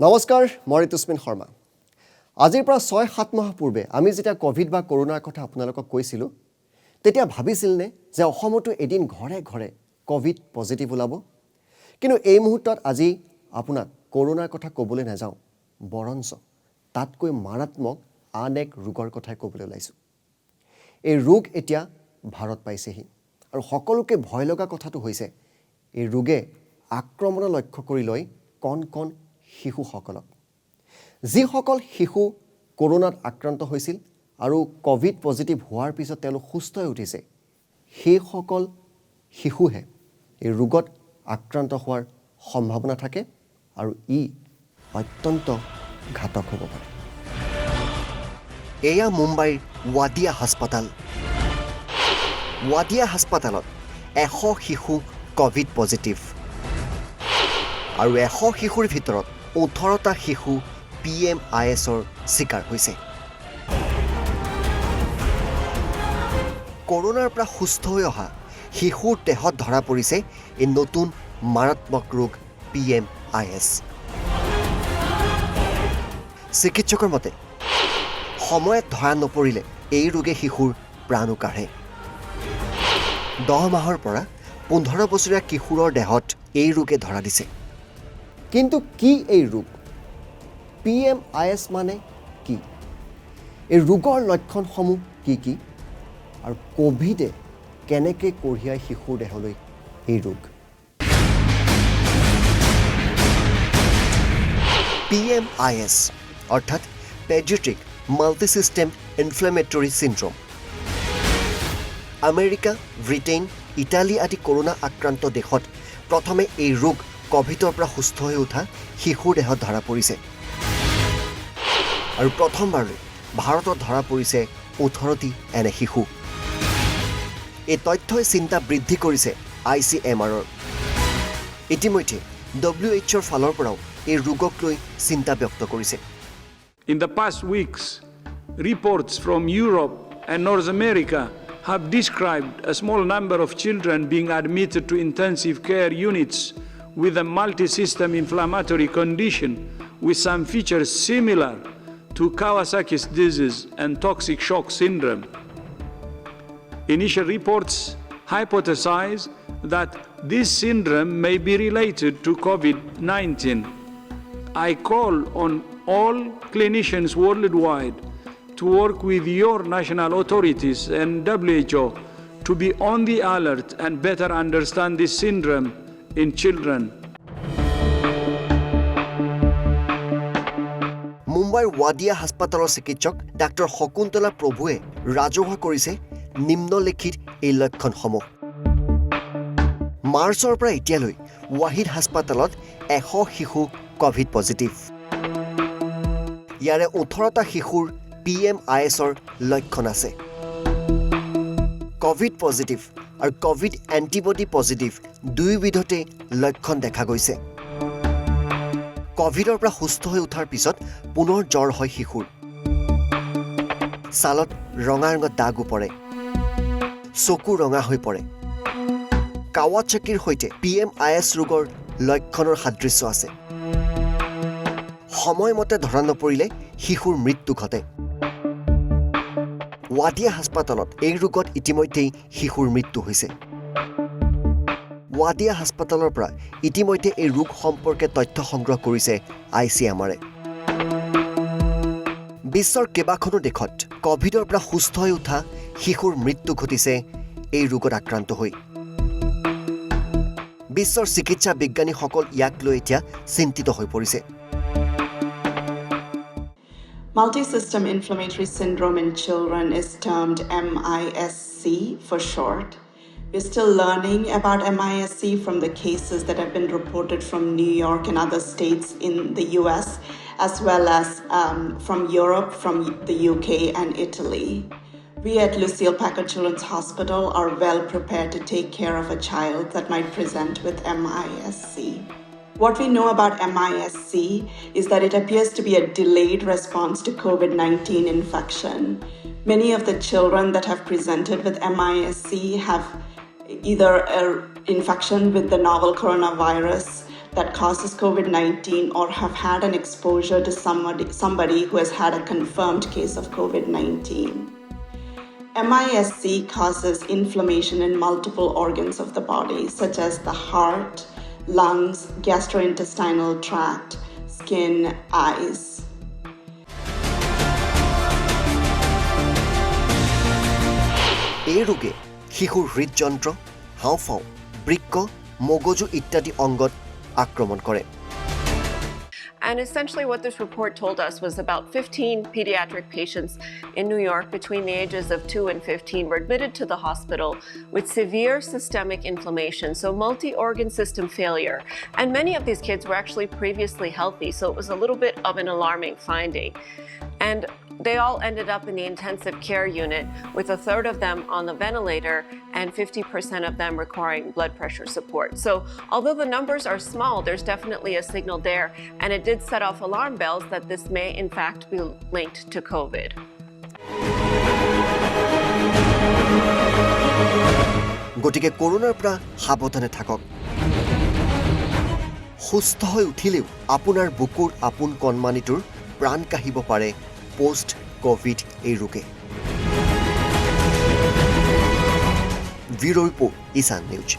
নমস্কাৰ মই ঋতুস্মিন শৰ্মা আজিৰ পৰা 6-7 মাহ পূৰ্বে আমি যেতিয়া কোভিড বা কৰোনাৰ কথা আপোনালোকক কৈছিলো তেতিয়া ভাবিছিলনে যে অসমতো এদিন ঘৰে ঘৰে কোভিড পজিটিভ ওলাব কিন্তু এই মুহূৰ্তত আজি আপোনাক কৰোনাৰ কথা ক'বলৈ নাযাওঁ বৰঞ্চ তাতকৈ মাৰাত্মক আন এক ৰোগৰ কথা ক'বলৈ ওলাইছো এই ৰোগ এতিয়া ভাৰত পাইছেহি আৰু সকলোকে ভয় লগা কথাটো হৈছে এই ৰোগে আক্ৰমণ লক্ষ্য কৰি লৈ কণ শিশুসকলক যিসকল শিশু কৰোনাত আক্ৰান্ত হৈছিল আৰু কোভিড পজিটিভ হোৱাৰ পিছত তেওঁলোক সুস্থ হৈ উঠিছে সেইসকল শিশুহে এই ৰোগত আক্ৰান্ত হোৱাৰ সম্ভাৱনা থাকে আৰু ই অত্যন্ত ঘাতক হ'ব পাৰে এয়া মুম্বাইৰ ৱাডিয়া হাস্পাতালত 100 শিশু কোভিড পজিটিভ আৰু 100 শিশুৰ ভিতৰত 18টা শিশু PMISৰ শিকাৰ হৈছে কৰোনাৰ পৰা সুস্থ হৈ অহা শিশুৰ দেহত ধৰা পৰিছে এই নতুন মাৰাত্মক ৰোগ PMIS চিকিৎসকৰ মতে সময়ত ধৰা নপৰিলে এই ৰোগে শিশুৰ প্ৰাণো কাঢ়ে 10 মাহৰ পৰা 15 বছৰীয়া কিশোৰৰ দেহত এই ৰোগে ধৰা দিছে কিন্তু কি এই ৰোগ PMIS মানে কি এই ৰোগৰ লক্ষণসমূহ কি আৰু কোভিডে কেনেকৈ কঢ়িয়াই শিশুৰ দেহলৈ এই ৰোগ PMIS অৰ্থাৎ pediatric multisystem inflammatory syndrome America Britain Italy আদি কৰোনা আক্ৰান্ত দেশত প্ৰথমে এই ৰোগ কোভিডৰ পৰা সুস্থ হৈ উঠা শিশুৰ দেহত ধৰা পৰিছে আৰু প্ৰথমবাৰলৈ ভাৰতত ধৰা পৰিছে 18টি এনে শিশু এই তথ্যই চিন্তা বৃদ্ধি কৰিছে ICMRৰ ইতিমধ্যে WHOৰ ফালৰ পৰাও এই ৰোগক লৈ চিন্তা ব্যক্ত কৰিছে In the past weeks, reports from Europe and North America have described a small number of children being admitted to intensive care units with a multi-system inflammatory condition with some features similar to Kawasaki's disease and toxic shock syndrome. Initial reports hypothesize that this syndrome may be related to COVID-19. I call on all clinicians worldwide to work with your national authorities and WHO to be on the alert and better understand this syndrome in children. মুম্বাইৰ ৱাডিয়া হাস্পাতালৰ চিকিৎসক doctor Shakuntala প্ৰভুৱে ৰাজহুৱা কৰিছে নিম্নলিখিত এই লক্ষণসমূহ মাৰ্চৰ পৰা এতিয়ালৈ ৱাহিদ হাস্পাতালত 100 শিশু কোভিড পজিটিভ ইয়াৰে 18টা শিশুৰ PMISৰ লক্ষণ আছে কোভিড পজিটিভ আৰু কোভিড এন্টিবডি পজিটিভ দুয়োবিধতে লক্ষণ দেখা গৈছে কোভিডৰ পৰা সুস্থ হৈ উঠাৰ পিছত পুনৰ জ্বৰ হয় শিশুৰ ছালত ৰঙা দাগ পৰে চকু ৰঙা হৈ পৰে কাৱাচাকিৰ সৈতে PMIS ৰোগৰ লক্ষণৰ সাদৃশ্য আছে সময়মতে ধৰা নপৰিলে শিশুৰ মৃত্যু ঘটে ৱাডিয়া হাস্পাতালত এই ৰোগত ইতিমধ্যেই শিশুৰ মৃত্যু হৈছে ৱাডিয়া হাস্পাতালৰ পৰা ইতিমধ্যে এই ৰোগ সম্পৰ্কে তথ্য সংগ্ৰহ কৰিছে ICMRে বিশ্বৰ কেইবাখনো দেশত কোভিডৰ পৰা সুস্থ হৈ উঠা শিশুৰ মৃত্যু ঘটিছে এই ৰোগত আক্ৰান্ত হৈ বিশ্বৰ চিকিৎসা বিজ্ঞানীসকল ইয়াক লৈ এতিয়া চিন্তিত হৈ পৰিছে Multisystem inflammatory syndrome in children is termed MISC for short. We're still learning about MISC from the cases that have been reported from New York and other states in the US, as well as from Europe, from the UK and Italy. We at Lucile Packard Children's Hospital are well prepared to take care of a child that might present with MISC. What we know about MISC is that it appears to be a delayed response to COVID-19 infection. Many of the children that have presented with MISC have either an infection with the novel coronavirus that causes COVID-19 or have had an exposure to somebody who has had a confirmed case of COVID-19. MIS-C causes inflammation in multiple organs of the body, such as the heart, lungs, gastrointestinal tract, skin, eyes. এই ৰোগে শিশুৰ হৃদযন্ত্ৰ, হাওঁফাওঁ, বৃক্ক, মগজু ইত্যাদি অংগত আক্ৰমণ কৰে। And essentially what this report told us was about 15 pediatric patients in New York between the ages of 2 and 15 were admitted to the hospital with severe systemic inflammation, so multi-organ system failure. And many of these kids were actually previously healthy, so it was a little bit of an alarming finding. And they all ended up in the intensive care unit, with a third of them on the ventilator and 50% of them requiring blood pressure support. So although the numbers are small, there's definitely a signal there, and it did set off alarm bells that this may in fact be linked to COVID. গতিকে কৰোনাৰ পৰা সাৱধানে থাকক। সুস্থ হৈ উঠিলেও আপোনাৰ বুকুৰ আপোন কণমানিটোৰ প্ৰাণ কাঢ়িব পাৰে পোষ্ট কোভিড এই ৰোগে। ব্যুৰ' ৰিপৰ্ট, ঈশান নিউজ।